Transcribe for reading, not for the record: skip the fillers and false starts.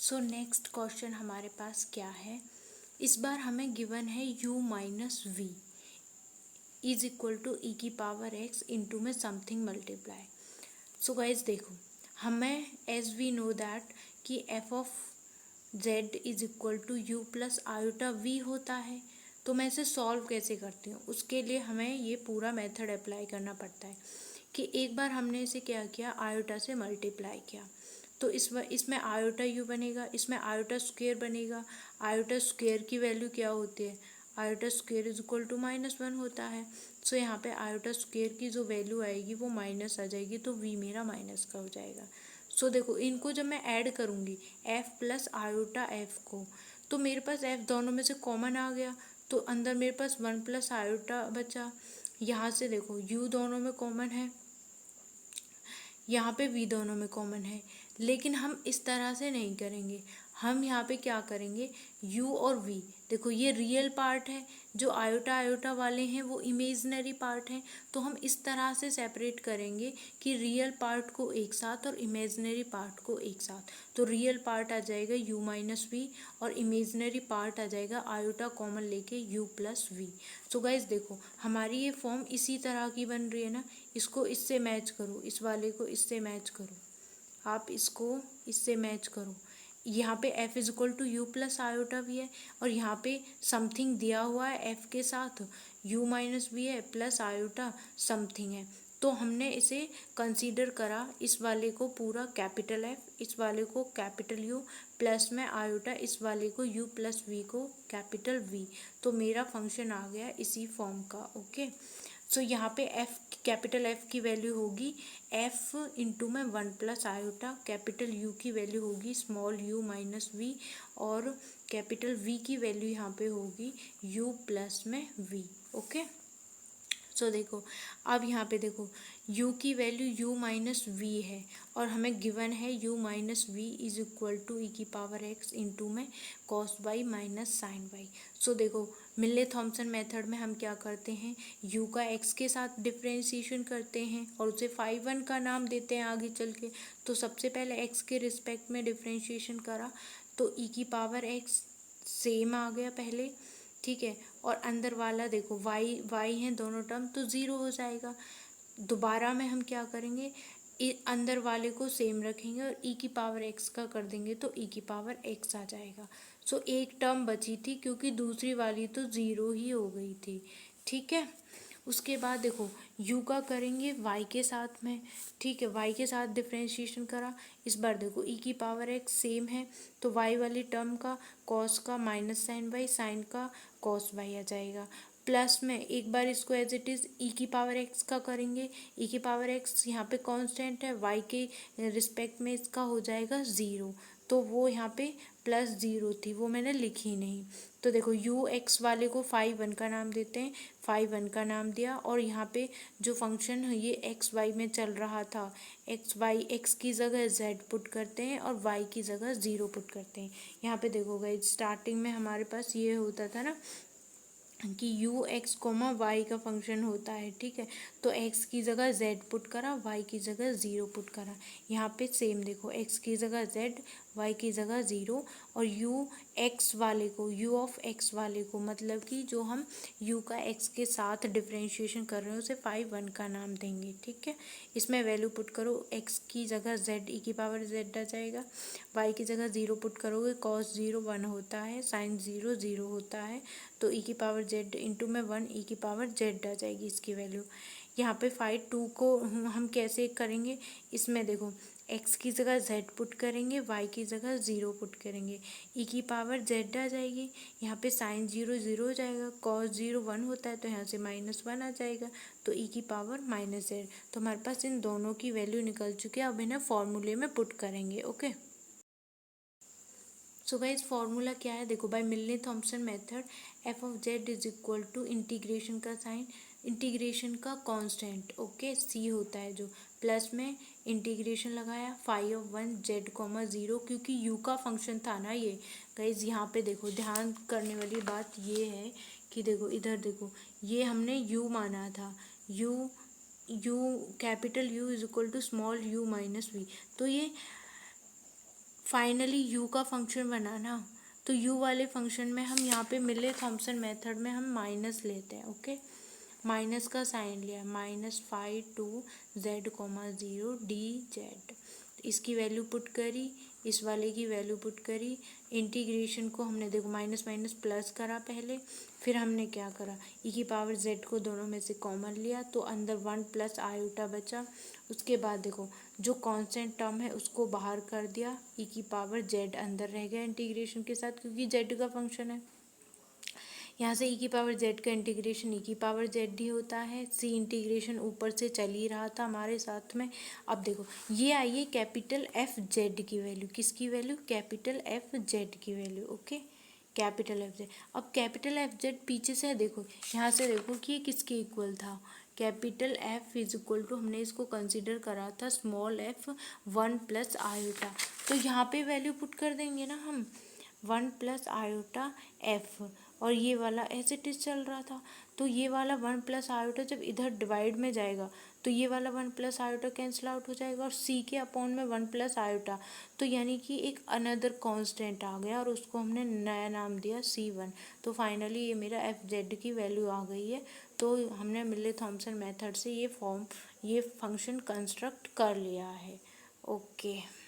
So next question हमारे पास क्या है, इस बार हमें गिवन है u minus v is equal to e की पावर x इंटू में समथिंग मल्टीप्लाई। सो गाइज देखो, हमें एज वी नो दैट कि f of z is equal to u plus iota v होता है। तो मैं इसे सॉल्व कैसे करती हूँ, उसके लिए हमें ये पूरा मेथड अप्लाई करना पड़ता है कि एक बार हमने इसे क्या किया, आयोटा से मल्टीप्लाई किया, तो इसमें आयोटा यू बनेगा, इसमें आयोटा स्क्वेयर बनेगा। आयोटा स्क्वेयर की वैल्यू क्या होती है, iota square is equal to -1 होता है। सो यहाँ पे आयोटा स्क्वेयर की जो वैल्यू आएगी वो माइनस आ जाएगी, तो वी मेरा माइनस का हो जाएगा। सो देखो, इनको जब मैं ऐड करूँगी एफ प्लस आयोटा एफ को, तो मेरे पास एफ दोनों में से कॉमन आ गया, तो अंदर मेरे पास 1 प्लस आयोटा बचा। यहाँ से देखो यू दोनों में कॉमन है, यहाँ पे v दोनों में कॉमन है, लेकिन हम इस तरह से नहीं करेंगे। हम यहाँ पे क्या करेंगे, u और v, देखो ये रियल पार्ट है, जो आयोटा आयोटा वाले हैं वो इमेजिनरी पार्ट हैं। तो हम इस तरह से सेपरेट करेंगे कि रियल पार्ट को एक साथ और इमेजिनरी पार्ट को एक साथ। तो रियल पार्ट आ जाएगा u माइनस वी और इमेजिनरी पार्ट आ जाएगा आयोटा कॉमन लेके u plus v. So guys देखो, हमारी ये फॉर्म इसी तरह की बन रही है ना, इसको इससे मैच करो, इस वाले को इससे मैच करो, आप इसको इससे मैच करो। यहाँ पे f is equal to u plus iota भी है, और यहाँ पे समथिंग दिया हुआ है f के साथ, u माइनस भी है प्लस आयोटा समथिंग है। तो हमने इसे कंसीडर करा, इस वाले को पूरा कैपिटल F, इस वाले को कैपिटल U प्लस में आयोटा, इस वाले को U प्लस V को कैपिटल V। तो मेरा फंक्शन आ गया इसी फॉर्म का। ओके, सो यहाँ पे f कैपिटल F की वैल्यू होगी f इंटू में 1 प्लस आयोटा, कैपिटल U की वैल्यू होगी स्मॉल u माइनस v, और कैपिटल V की वैल्यू यहाँ पे होगी u प्लस में v। ओके, सो देखो, अब यहाँ पे देखो u की वैल्यू u माइनस वी है, और हमें गिवन है u minus v is equal to e की पावर x इंटू में cos y minus sine y. So देखो, मिल्ले थॉमसन मेथड में हम क्या करते हैं, u का x के साथ डिफ्रेंशिएशन करते हैं और उसे फाई वन का नाम देते हैं आगे चल के। तो सबसे पहले x के रिस्पेक्ट में डिफ्रेंशिएशन करा, तो ई की पावर x सेम आ गया पहले, ठीक है, और अंदर वाला देखो y y हैं दोनों टर्म, तो ज़ीरो हो जाएगा। दोबारा में हम क्या करेंगे, अंदर वाले को सेम रखेंगे और e की पावर x का कर देंगे, तो e की पावर x आ जाएगा। सो एक टर्म बची थी, क्योंकि दूसरी वाली तो ज़ीरो ही हो गई थी, ठीक है। उसके बाद देखो u का करेंगे y के साथ में, ठीक है, y के साथ डिफ्रेंशिएशन करा। इस बार देखो e की पावर x सेम है, तो y वाली टर्म का cos का माइनस साइन y, साइन का cos y आ जाएगा। प्लस में एक बार इसको एज इट इज़ e की पावर x का करेंगे, e की पावर x यहाँ पे कांस्टेंट है, y के रिस्पेक्ट में इसका हो जाएगा ज़ीरो, तो वो यहाँ पे प्लस ज़ीरो थी, वो मैंने लिखी नहीं। तो देखो u x वाले को फाई वन का नाम देते हैं, फाई वन का नाम दिया, और यहाँ पे जो फंक्शन ये एक्स वाई में चल रहा था, एक्स वाई, एक्स की जगह z पुट करते हैं और y की जगह ज़ीरो पुट करते हैं। यहाँ पे देखो गाइस, स्टार्टिंग में हमारे पास ये होता था ना कि u x कोमा वाई का फंक्शन होता है, ठीक है, तो x की जगह z पुट करा, y की जगह ज़ीरो पुट करा। यहाँ पे सेम देखो, x की जगह z, y की जगह ज़ीरो, और u x वाले को, u ऑफ x वाले को, मतलब कि जो हम u का x के साथ डिफ्रेंशिएशन कर रहे हैं उसे फाई वन का नाम देंगे, ठीक है। इसमें वैल्यू पुट करो, x की जगह z e की पावर z आ जाएगा, y की जगह ज़ीरो पुट करोगे, कॉस ज़ीरो 1 होता है, साइन ज़ीरो 0 होता है, तो e की पावर z इंटू में 1 e की पावर z आ जाएगी इसकी वैल्यू। यहाँ पे फाई टू को हम कैसे करेंगे, इसमें देखो x की जगह z पुट करेंगे, y की जगह ज़ीरो पुट करेंगे, e की पावर z आ जाएगी। यहाँ पे साइन ज़ीरो 0 हो जाएगा, कॉस ज़ीरो 1 होता है, तो यहाँ से -1 आ जाएगा, तो e की पावर माइनस z। तो हमारे पास इन दोनों की वैल्यू निकल चुकी है, अब इन्हें फॉर्मूले में पुट करेंगे। ओके, सो गाइस फॉर्मूला क्या है, देखो by Milne Thomson method f of z is equal to integration का साइन, इंटीग्रेशन का कांस्टेंट, ओके, सी होता है जो, प्लस में इंटीग्रेशन लगाया फाई ऑफ 1 जेड कॉमा 0, क्योंकि यू का फंक्शन था ना ये। गाइस यहाँ पे देखो, ध्यान करने वाली बात ये है कि देखो इधर देखो, ये हमने यू माना था, u capital u is equal to small u minus v, तो ये फाइनली यू का फंक्शन बना ना, तो यू वाले फंक्शन में हम यहाँ पे मिले थॉम्सन मेथड में हम माइनस लेते हैं। ओके, माइनस का साइन लिया, -5 2 z, 0 dz। इसकी वैल्यू पुट करी, इस वाले की वैल्यू पुट करी, इंटीग्रेशन को हमने देखो माइनस माइनस प्लस करा पहले, फिर हमने क्या करा, e⁻z को दोनों में से कॉमन लिया तो अंदर 1 प्लस आयोटा बचा। उसके बाद देखो जो कांस्टेंट टर्म है उसको बाहर कर दिया, e⁻z अंदर रह गया इंटीग्रेशन के साथ क्योंकि z का फंक्शन है। यहाँ से e⁻z का इंटीग्रेशन e⁻z ही होता है। सी इंटीग्रेशन ऊपर से चल ही रहा था हमारे साथ में। अब देखो ये आई है कैपिटल एफ जेड की वैल्यू, किसकी वैल्यू, कैपिटल एफ जेड की value. Okay, capital F Z. अब कैपिटल एफ जेड पीछे से देखो, यहाँ से देखो कि ये किसके इक्वल था, capital f is equal to, हमने इसको कंसिडर करा था स्मॉल एफ 1 प्लस आयोटा, तो यहाँ पे वैल्यू पुट कर देंगे ना हम 1 प्लस आयोटा एफ, और ये वाला ऐसे टिस चल रहा था, तो ये वाला 1 प्लस आयोटा जब इधर डिवाइड में जाएगा तो ये वाला 1 प्लस आयोटा कैंसिल आउट हो जाएगा और सी के अपॉन में 1 प्लस आयोटा, तो यानी कि एक अनदर कांस्टेंट आ गया और उसको हमने नया नाम दिया C1। तो फाइनली ये मेरा एफ जेड की वैल्यू आ गई है। तो हमने मिले थॉम्सन मेथड से ये फंक्शन कंस्ट्रक्ट कर लिया है। ओके।